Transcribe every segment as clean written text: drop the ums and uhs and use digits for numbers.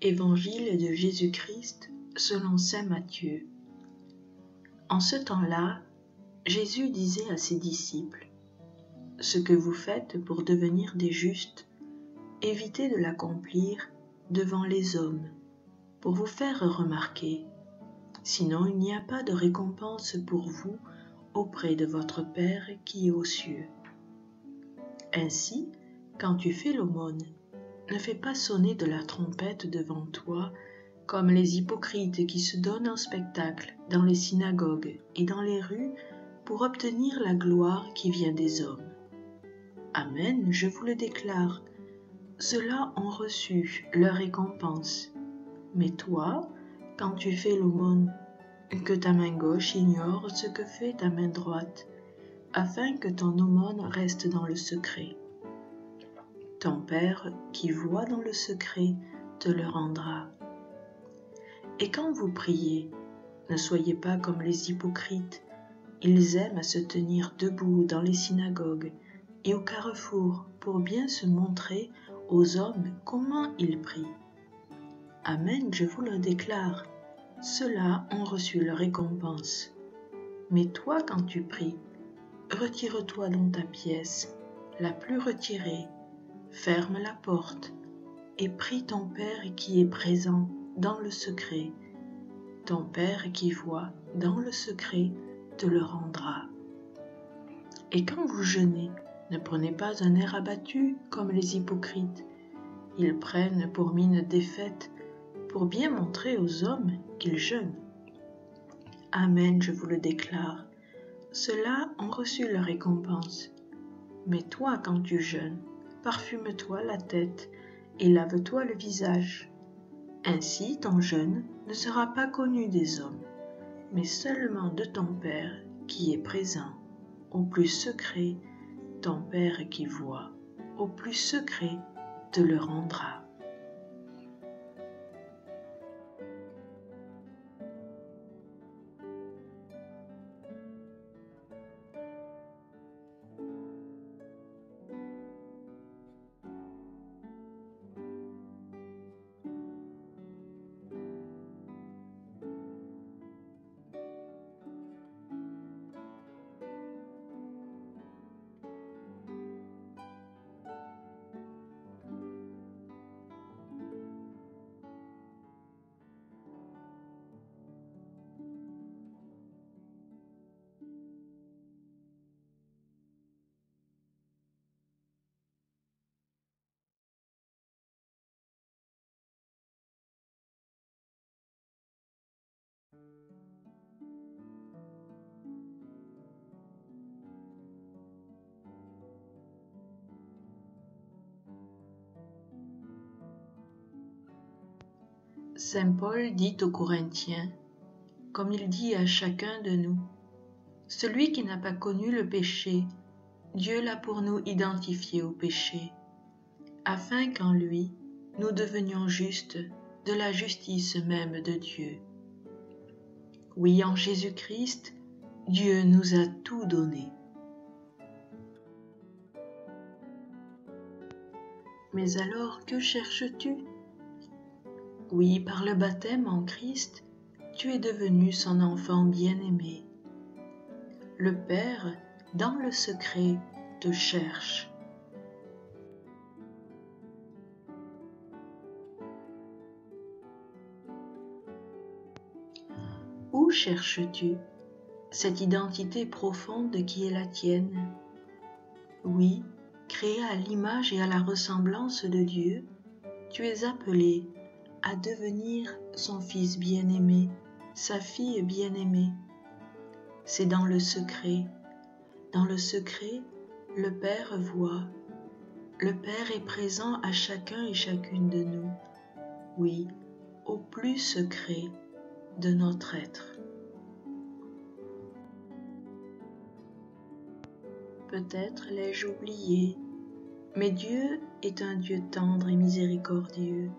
Évangile de Jésus-Christ selon saint Matthieu. En ce temps-là, Jésus disait à ses disciples : « Ce que vous faites pour devenir des justes, évitez de l'accomplir devant les hommes, pour vous faire remarquer. Sinon il n'y a pas de récompense pour vous auprès de votre Père qui est aux cieux. Ainsi, quand tu fais l'aumône, ne fais pas sonner de la trompette devant toi, comme les hypocrites qui se donnent en spectacle dans les synagogues et dans les rues pour obtenir la gloire qui vient des hommes. Amen, je vous le déclare, ceux-là ont reçu leur récompense. Mais toi, quand tu fais l'aumône, que ta main gauche ignore ce que fait ta main droite, afin que ton aumône reste dans le secret. Ton Père qui voit dans le secret te le rendra. Et quand vous priez, ne soyez pas comme les hypocrites. Ils aiment à se tenir debout dans les synagogues et au carrefour pour bien se montrer aux hommes comment ils prient. Amen, je vous le déclare, ceux-là ont reçu leur récompense. Mais toi, quand tu pries, retire-toi dans ta pièce, la plus retirée, ferme la porte et prie ton Père qui est présent dans le secret. Ton Père qui voit dans le secret te le rendra. Et quand vous jeûnez, ne prenez pas un air abattu comme les hypocrites. Ils prennent pour mine défaite pour bien montrer aux hommes qu'ils jeûnent. Amen, je vous le déclare, ceux-là ont reçu leur récompense. Mais toi, quand tu jeûnes, parfume-toi la tête et lave-toi le visage. Ainsi ton jeûne ne sera pas connu des hommes, mais seulement de ton Père qui est présent. Au plus secret, ton Père qui voit, au plus secret, te le rendra. Saint Paul dit aux Corinthiens, comme il dit à chacun de nous, « Celui qui n'a pas connu le péché, Dieu l'a pour nous identifié au péché, afin qu'en lui, nous devenions justes de la justice même de Dieu. » Oui, en Jésus-Christ, Dieu nous a tout donné. Mais alors, que cherches-tu ? Oui, par le baptême en Christ, tu es devenu son enfant bien-aimé. Le Père, dans le secret, te cherche. Où cherches-tu cette identité profonde qui est la tienne ? Oui, créé à l'image et à la ressemblance de Dieu, tu es appelé à devenir son fils bien-aimé, sa fille bien-aimée. C'est dans le secret. Dans le secret, le Père voit. Le Père est présent à chacun et chacune de nous. Oui, au plus secret de notre être. Peut-être l'ai-je oublié, mais Dieu est un Dieu tendre et miséricordieux,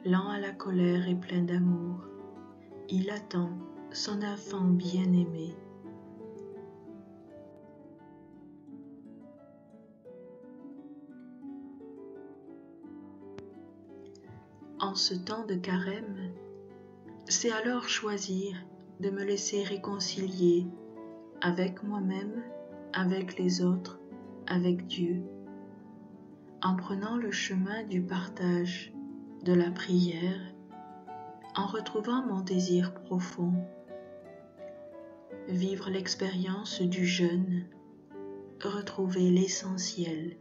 lent à la colère et plein d'amour. Il attend son enfant bien-aimé. En ce temps de carême, c'est alors choisir de me laisser réconcilier avec moi-même, avec les autres, avec Dieu, en prenant le chemin du partage, de la prière, en retrouvant mon désir profond, vivre l'expérience du jeûne, retrouver l'essentiel.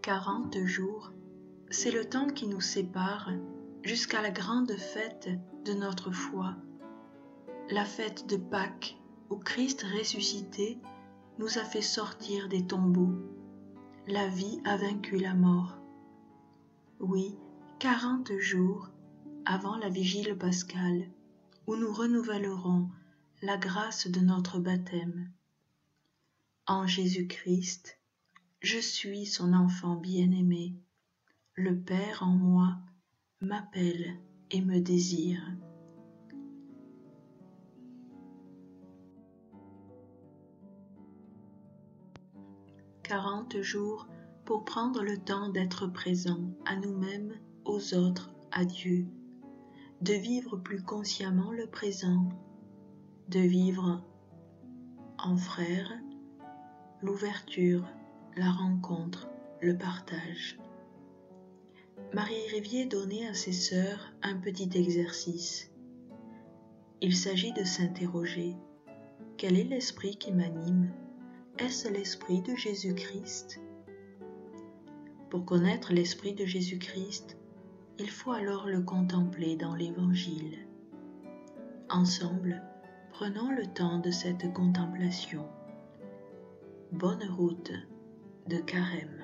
« 40 jours, c'est le temps qui nous sépare jusqu'à la grande fête de notre foi, la fête de Pâques où Christ ressuscité nous a fait sortir des tombeaux. La vie a vaincu la mort. Oui, 40 jours avant la vigile pascale où nous renouvellerons la grâce de notre baptême. En Jésus-Christ, je suis son enfant bien-aimé. Le Père en moi m'appelle et me désire. « 40 jours pour prendre le temps d'être présent à nous-mêmes, aux autres, à Dieu, de vivre plus consciemment le présent, de vivre en frères l'ouverture, la rencontre, le partage. » Marie Rivier donnait à ses sœurs un petit exercice. Il s'agit de s'interroger. Quel est l'esprit qui m'anime? Est-ce l'esprit de Jésus-Christ? Pour connaître l'esprit de Jésus-Christ, il faut alors le contempler dans l'Évangile. Ensemble, prenons le temps de cette contemplation. Bonne route de carême.